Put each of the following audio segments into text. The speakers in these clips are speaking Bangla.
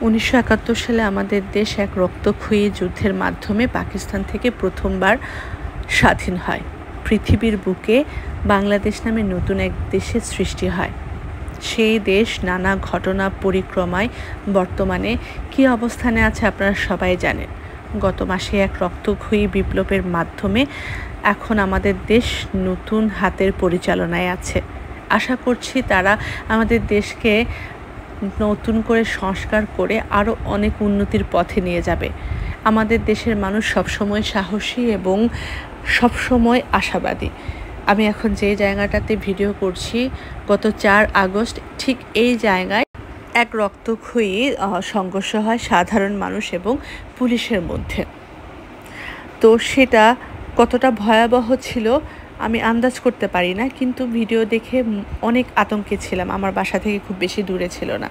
1971 সালে আমাদের দেশ এক রক্তক্ষয়ী যুদ্ধের মাধ্যমে পাকিস্তান থেকে প্রথমবার স্বাধীন হয়। পৃথিবীর বুকে বাংলাদেশ নামে নতুন এক দেশের সৃষ্টি হয়। সেই দেশ নানা ঘটনা পরিক্রমায় বর্তমানে কী অবস্থানে আছে আপনারা সবাই জানেন। গত মাসে এক রক্তক্ষয়ী বিপ্লবের মাধ্যমে এখন আমাদের দেশ নতুন হাতের পরিচালনায় আছে। আশা করছি তারা আমাদের দেশকে নতুন করে সংস্কার করে আরও অনেক উন্নতির পথে নিয়ে যাবে। আমাদের দেশের মানুষ সবসময় সাহসী এবং সবসময় আশাবাদী। আমি এখন যে জায়গাটাতে ভিডিও করছি, গত 4 আগস্ট ঠিক এই জায়গায় এক রক্তক্ষয়ী সংঘর্ষ হয় সাধারণ মানুষ এবং পুলিশের মধ্যে। তো সেটা কতটা ভয়াবহ ছিল আমি আন্দাজ করতে পারি না, কিন্তু ভিডিও দেখে অনেক আতঙ্কে ছিলাম। আমার বাসা থেকে খুব বেশি দূরে ছিল না।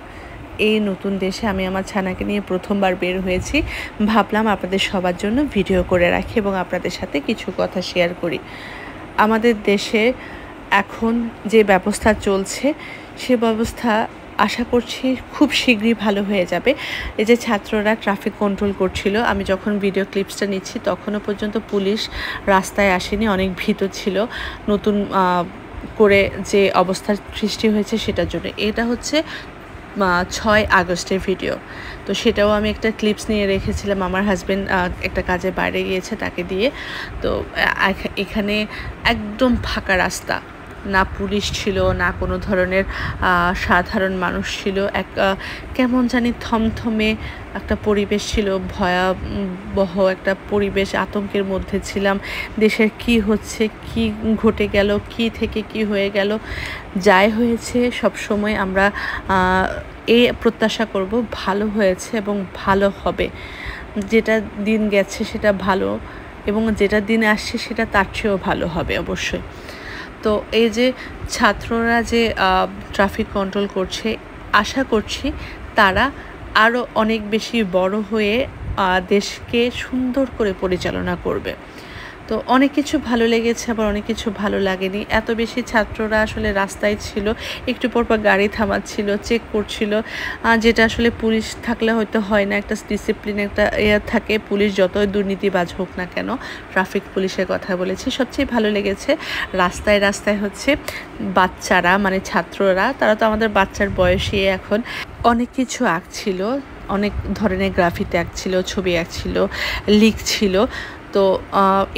এই নতুন দেশে আমি আমার ছানাকে নিয়ে প্রথমবার বের হয়েছি। ভাবলাম আপনাদের সবার জন্য ভিডিও করে রাখি এবং আপনাদের সাথে কিছু কথা শেয়ার করি। আমাদের দেশে এখন যে ব্যবস্থা চলছে সে ব্যবস্থা আশা করছি খুব শীঘ্রই ভালো হয়ে যাবে। এই যে ছাত্ররা ট্রাফিক কন্ট্রোল করছিল, আমি যখন ভিডিও ক্লিপসটা নিচ্ছি তখনও পর্যন্ত পুলিশ রাস্তায় আসেনি, অনেক ভীত ছিল নতুন করে যে অবস্থার সৃষ্টি হয়েছে সেটার জন্য। এটা হচ্ছে 6 আগস্টের ভিডিও। তো সেটাও আমি একটা ক্লিপস নিয়ে রেখেছিলাম। আমার হাজব্যান্ড একটা কাজে বাইরে গিয়েছে, তাকে দিয়ে। তো এখানে একদম ফাঁকা রাস্তা, না পুলিশ ছিল না কোনো ধরনের সাধারণ মানুষ ছিল। কেমন জানি থমথমে একটা পরিবেশ ছিল, ভয়াবহ একটা পরিবেশ। আতঙ্কের মধ্যে ছিলাম, দেশের কি হচ্ছে, কি ঘটে গেল, কি থেকে কি হয়ে গেল। যাই হয়েছে সবসময় আমরা এই প্রত্যাশা করব ভালো হয়েছে এবং ভালো হবে। যেটা দিন গেছে সেটা ভালো, এবং যেটা দিন আসছে সেটা তার চেয়েও ভালো হবে অবশ্যই। তো এই যে ছাত্ররা যে ট্রাফিক কন্ট্রোল করছে, আশা করছি তারা আরও অনেক বেশি বড় হয়ে দেশকে সুন্দর করে পরিচালনা করবে। তো অনেক কিছু ভালো লেগেছে, আবার অনেক কিছু ভালো লাগেনি। এত বেশি ছাত্ররা আসলে রাস্তায় ছিল, একটু পরপর গাড়ি থামাচ্ছিল, চেক করছিল, যেটা আসলে পুলিশ থাকলে হয়তো হয় না। একটা ডিসিপ্লিন একটা থাকে, পুলিশ যতই দুর্নীতিবাজ হোক না কেন। ট্রাফিক পুলিশের কথা বলেছি। সবচেয়ে ভালো লেগেছে রাস্তায় রাস্তায় হচ্ছে বাচ্চারা, মানে ছাত্ররা, তারা তো আমাদের বাচ্চার বয়সী, এখন অনেক কিছু আঁকছিল, অনেক ধরনের গ্রাফিতি আঁকছিল, ছবি আঁকছিল, লিখছিল। তো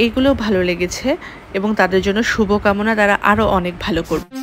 এইগুলো ভালো লেগেছে এবং তাদের জন্য শুভকামনা, তারা আরও অনেক ভালো করবে।